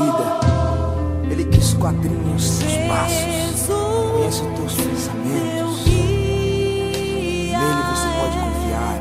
vida. Ele que esquadrinha os teus passos, conhece os teus pensamentos. Nele você pode confiar.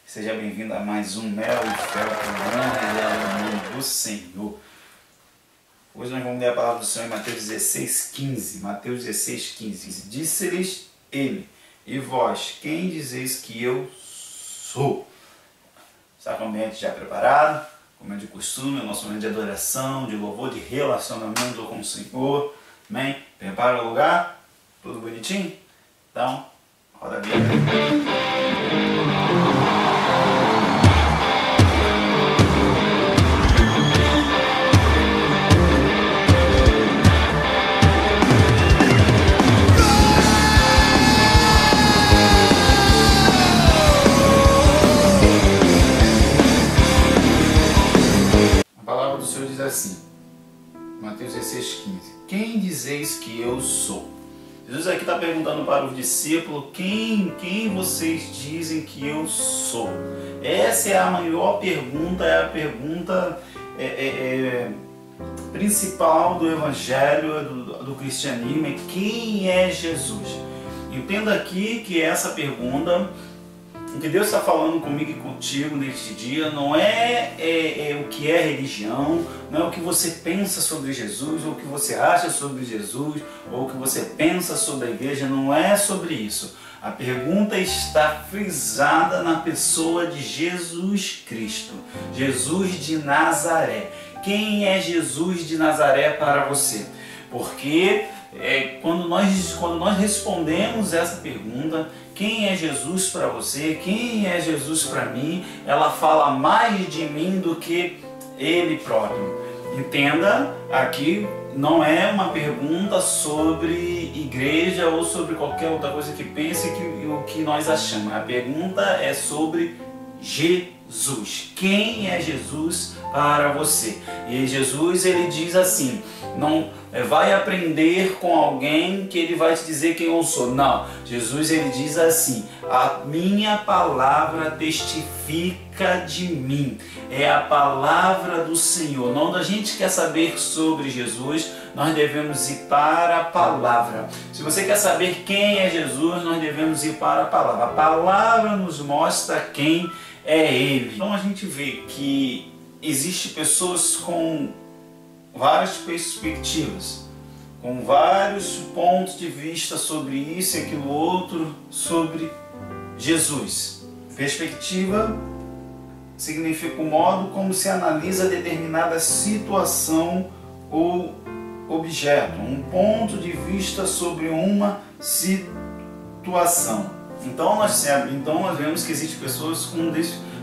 Seja bem-vindo a mais um Mel e Fel, em nome do Senhor. Hoje nós vamos ler a palavra do Senhor em Mateus 16:15. Mateus 16:15. Disse-lhes ele: e vós, quem dizeis que eu sou? Está com o ambiente já preparado? Como é de costume, é o nosso momento de adoração, de louvor, de relacionamento com o Senhor. Amém? Prepara o lugar? Tudo bonitinho? Então, roda a vida. Assim, Mateus 16:15. Quem dizeis que eu sou? Jesus aqui está perguntando para os discípulos: quem vocês dizem que eu sou? Essa é a maior pergunta, é a pergunta principal do Evangelho, do cristianismo, é quem é Jesus? Entenda aqui que essa pergunta, o que Deus está falando comigo e contigo neste dia, não é o que é religião, não é o que você pensa sobre Jesus, ou o que você acha sobre Jesus, ou o que você pensa sobre a igreja, não é sobre isso. A pergunta está frisada na pessoa de Jesus Cristo, Jesus de Nazaré. Quem é Jesus de Nazaré para você? Porque quando nós respondemos essa pergunta, quem é Jesus para você, quem é Jesus para mim, ela fala mais de mim do que Ele próprio. Entenda, aqui não é uma pergunta sobre igreja ou sobre qualquer outra coisa que pense o que nós achamos. A pergunta é sobre Jesus. Quem é Jesus para você? E Jesus, ele diz assim: não vai aprender com alguém que ele vai te dizer quem eu sou. Não, Jesus, ele diz assim: a minha palavra testifica de mim. É a palavra do Senhor. Quando a gente quer saber sobre Jesus, nós devemos ir para a palavra. Se você quer saber quem é Jesus, nós devemos ir para a palavra. A palavra nos mostra quem é Ele. Então a gente vê que existem pessoas com várias perspectivas, com vários pontos de vista sobre isso e aquilo outro, sobre Jesus. Perspectiva significa o modo como se analisa determinada situação ou objeto, um ponto de vista sobre uma situação. Então nós vemos que existem pessoas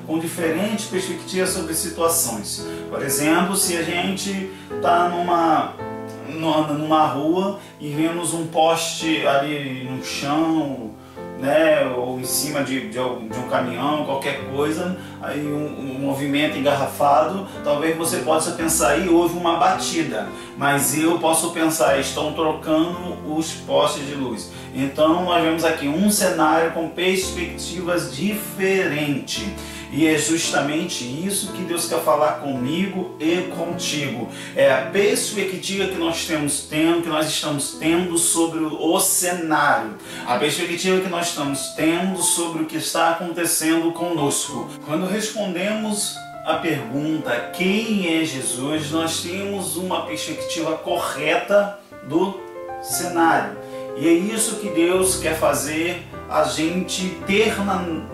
com diferentes perspectivas sobre situações. Por exemplo, se a gente está numa rua e vemos um poste ali no chão, né, ou em cima de um caminhão, qualquer coisa, aí um movimento engarrafado, talvez você possa pensar, aí houve uma batida, mas eu posso pensar, estão trocando os postes de luz. Então nós vemos aqui um cenário com perspectivas diferentes. E é justamente isso que Deus quer falar comigo e contigo. É a perspectiva que nós estamos tendo sobre o cenário. A perspectiva que nós estamos tendo sobre o que está acontecendo conosco. Quando respondemos a pergunta quem é Jesus, nós temos uma perspectiva correta do cenário. E é isso que Deus quer fazer a gente ter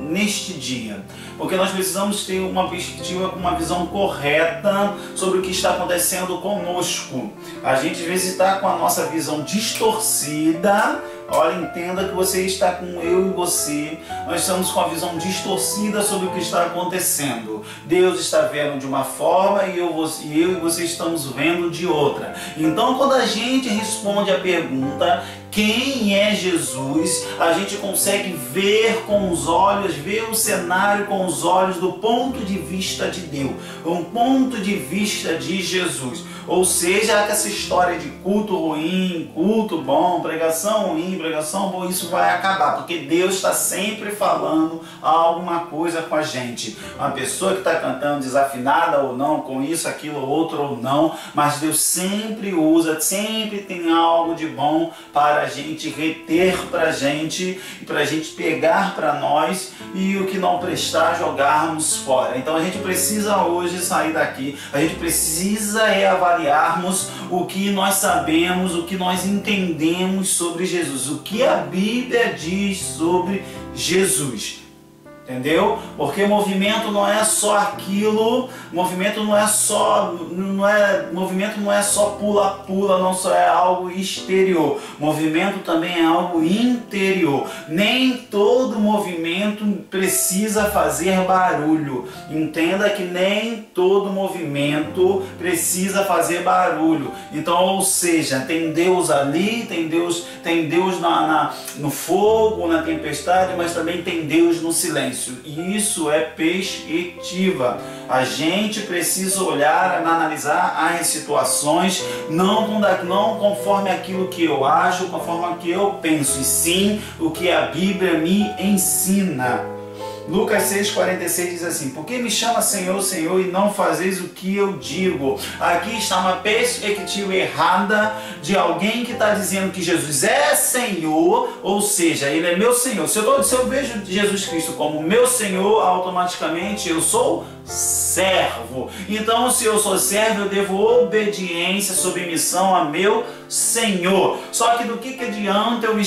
neste dia. Porque nós precisamos ter uma perspectiva com uma visão correta sobre o que está acontecendo conosco. A gente às vezes está com a nossa visão distorcida. Olha, entenda que você está com eu e você. Nós estamos com a visão distorcida sobre o que está acontecendo. Deus está vendo de uma forma e eu e você estamos vendo de outra. Então, quando a gente responde a pergunta quem é Jesus, a gente consegue ver com os olhos, ver o cenário com os olhos do ponto de vista de Deus, um ponto de vista de Jesus. Ou seja, essa história de culto ruim, culto bom, pregação ruim, pregação boa, isso vai acabar, porque Deus está sempre falando alguma coisa com a gente. Uma pessoa que está cantando desafinada ou não, com isso, aquilo, outro ou não, mas Deus sempre usa, sempre tem algo de bom para a gente reter para a gente e para a gente pegar para nós, e o que não prestar jogarmos fora. Então a gente precisa hoje sair daqui, a gente precisa avaliarmos o que nós sabemos, o que nós entendemos sobre Jesus, o que a Bíblia diz sobre Jesus. Entendeu? Porque movimento não é só aquilo, movimento não é só pula-pula, não só é algo exterior. Movimento também é algo interior. Nem todo movimento precisa fazer barulho. Entenda que nem todo movimento precisa fazer barulho. Então, ou seja, tem Deus ali, tem Deus no fogo, na tempestade, mas também tem Deus no silêncio. E isso é perspectiva. A gente precisa olhar, analisar as situações, não conforme aquilo que eu acho, conforme o que eu penso, e sim o que a Bíblia me ensina. Lucas 6,46 diz assim: por que me chama Senhor, Senhor, e não fazeis o que eu digo? Aqui está uma perspectiva errada de alguém que está dizendo que Jesus é Senhor, ou seja, Ele é meu Senhor. Se eu vejo Jesus Cristo como meu Senhor, automaticamente eu sou servo. Então, se eu sou servo, eu devo obediência, submissão a meu Senhor. Só que do que adianta eu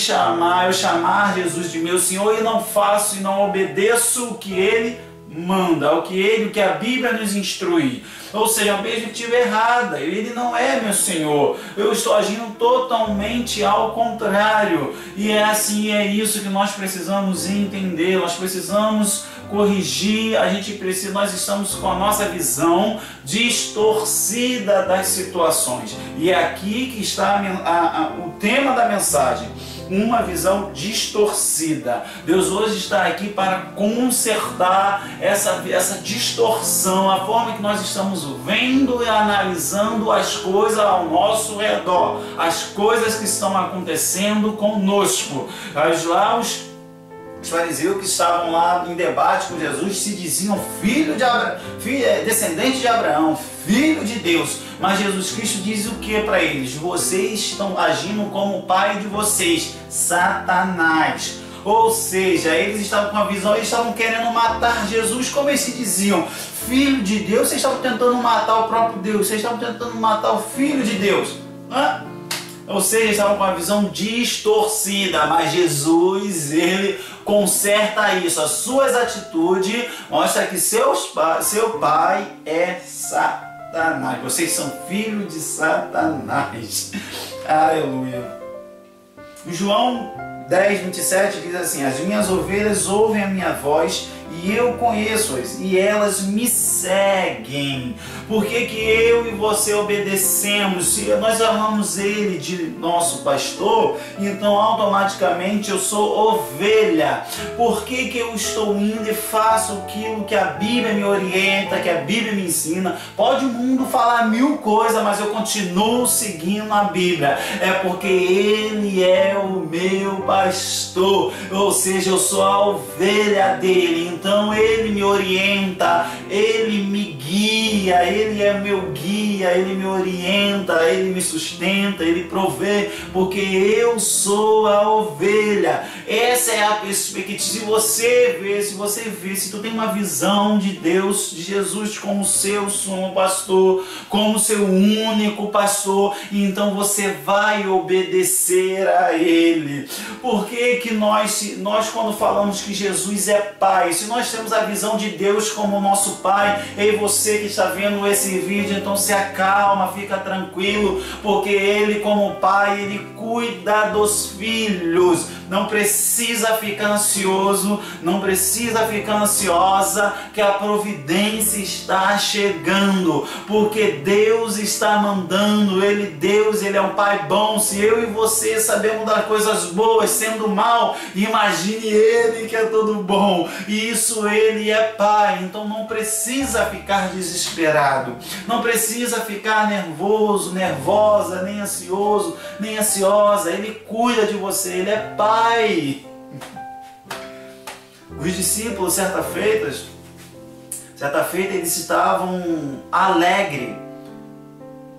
chamar Jesus de meu Senhor e não faço e não obedeço o que Ele manda, o que a Bíblia nos instrui? Ou seja, a perspectiva errada. Ele não é meu Senhor. Eu estou agindo totalmente ao contrário. E é assim, é isso que nós precisamos entender. Nós precisamos corrigir. Nós estamos com a nossa visão distorcida das situações. E é aqui que está o tema da mensagem. Uma visão distorcida. Deus hoje está aqui para consertar essa distorção, a forma que nós estamos vendo e analisando as coisas ao nosso redor, as coisas que estão acontecendo conosco. Os fariseus que estavam lá em debate com Jesus se diziam descendente de Abraão, filho de Deus. Mas Jesus Cristo diz o que para eles? Vocês estão agindo como o pai de vocês, Satanás. Ou seja, eles estavam com a visão, eles estavam querendo matar Jesus. Como eles se diziam? Filho de Deus? Vocês estavam tentando matar o próprio Deus, vocês estavam tentando matar o Filho de Deus. Ou seja, eles estavam com a visão distorcida, mas Jesus, Ele conserta isso. As suas atitudes mostram que seu pai é Satanás. Vocês são filhos de Satanás. Aleluia. João 10:27 diz assim: as minhas ovelhas ouvem a minha voz e eu conheço-as e elas me seguem. Por que que eu e você obedecemos? Se nós amamos Ele de nosso pastor, então automaticamente eu sou ovelha. Por que que eu estou indo e faço aquilo que a Bíblia me orienta, que a Bíblia me ensina? Pode o mundo falar 1000 coisas, mas eu continuo seguindo a Bíblia. É porque Ele é o meu pastor, ou seja, eu sou a ovelha dele. Então Ele me orienta, Ele me guia, Ele é meu guia, Ele me orienta, Ele me sustenta, Ele provê, porque eu sou a ovelha. Essa é a perspectiva. Se você vê, se tu tem uma visão de Deus, de Jesus como seu sumo pastor, como seu único pastor, então você vai obedecer a Ele. Por que que nós quando falamos que Jesus é Pai, se nós temos a visão de Deus como nosso Pai, e você que está vendo esse vídeo, então se acalma, fica tranquilo, porque Ele como Pai, Ele cuida dos filhos. Não precisa ficar ansioso, não precisa ficar ansiosa, que a providência está chegando, porque Deus está mandando. Deus é um Pai bom. Se eu e você sabemos das coisas boas, sendo mal, imagine Ele que é todo bom. E isso Ele é Pai. Então não precisa ficar desesperado, não precisa ficar nervoso, nervosa, nem ansioso, nem ansiosa. Ele cuida de você, Ele é Pai. Os discípulos, certa feita, eles estavam alegres,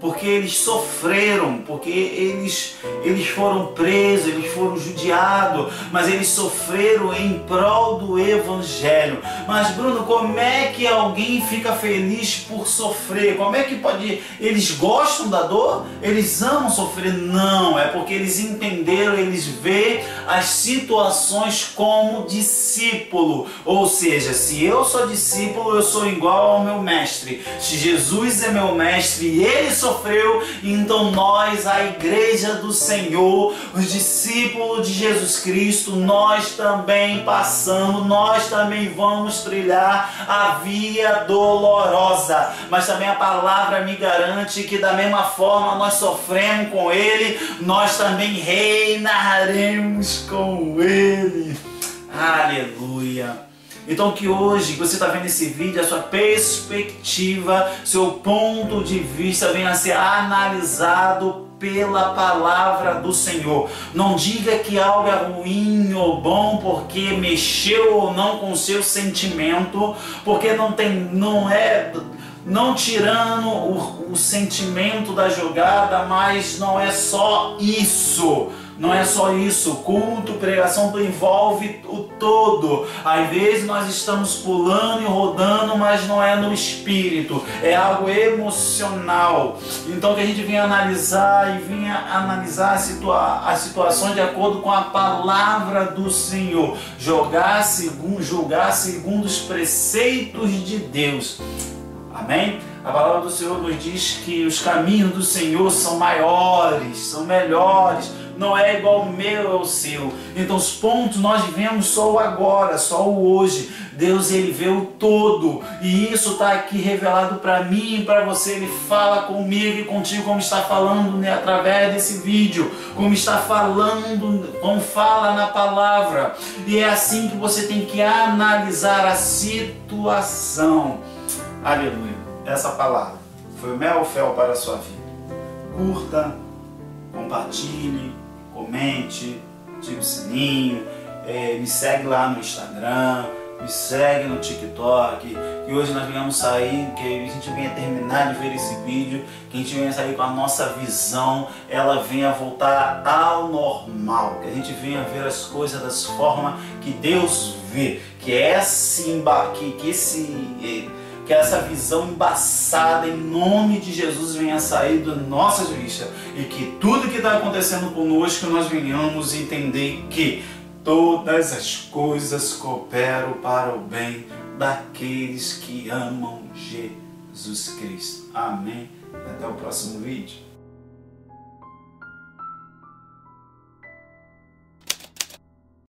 porque eles sofreram, porque eles foram presos, eles foram judiados, mas eles sofreram em prol do Evangelho. Mas Bruno, como é que alguém fica feliz por sofrer? Como é que pode? Eles gostam da dor? Eles amam sofrer? Não, é porque eles entenderam, eles veem as situações como discípulo. Ou seja, se eu sou discípulo, eu sou igual ao meu mestre. Se Jesus é meu mestre e Ele sofreu, então nós, a igreja do Senhor, os discípulos de Jesus Cristo, nós também passamos, nós também vamos trilhar a via dolorosa, mas também a palavra me garante que da mesma forma nós sofremos com Ele, nós também reinaremos com Ele. Aleluia! Então que hoje, que você está vendo esse vídeo, a sua perspectiva, seu ponto de vista venha a ser analisado pela palavra do Senhor. Não diga que algo é ruim ou bom porque mexeu ou não com o seu sentimento, porque não tirando o sentimento da jogada, mas não é só isso. Não é só isso, culto, pregação envolve o todo. Às vezes nós estamos pulando e rodando, mas não é no espírito, é algo emocional. Então que a gente venha analisar as situações de acordo com a palavra do Senhor, julgar segundo os preceitos de Deus. Amém? A palavra do Senhor nos diz que os caminhos do Senhor são maiores, são melhores. Não é igual o meu ao seu. Então os pontos nós vemos só o agora, só o hoje. Deus, Ele vê o todo. E isso está aqui revelado para mim e para você. Ele fala comigo e contigo, como está falando, né, através desse vídeo. Como está falando, como fala na palavra. E é assim que você tem que analisar a situação. Aleluia. Essa palavra foi o mel ou fel para a sua vida. Curta, compartilhe, comente, ative o sininho, me segue lá no Instagram, me segue no TikTok, que hoje nós venhamos sair, que a gente venha terminar de ver esse vídeo, que a gente venha sair com a nossa visão, ela venha voltar ao normal, que a gente venha ver as coisas das formas que Deus vê, que essa visão embaçada em nome de Jesus venha sair das nossas vistas e que tudo que está acontecendo conosco nós venhamos entender que todas as coisas cooperam para o bem daqueles que amam Jesus Cristo. Amém. Até o próximo vídeo.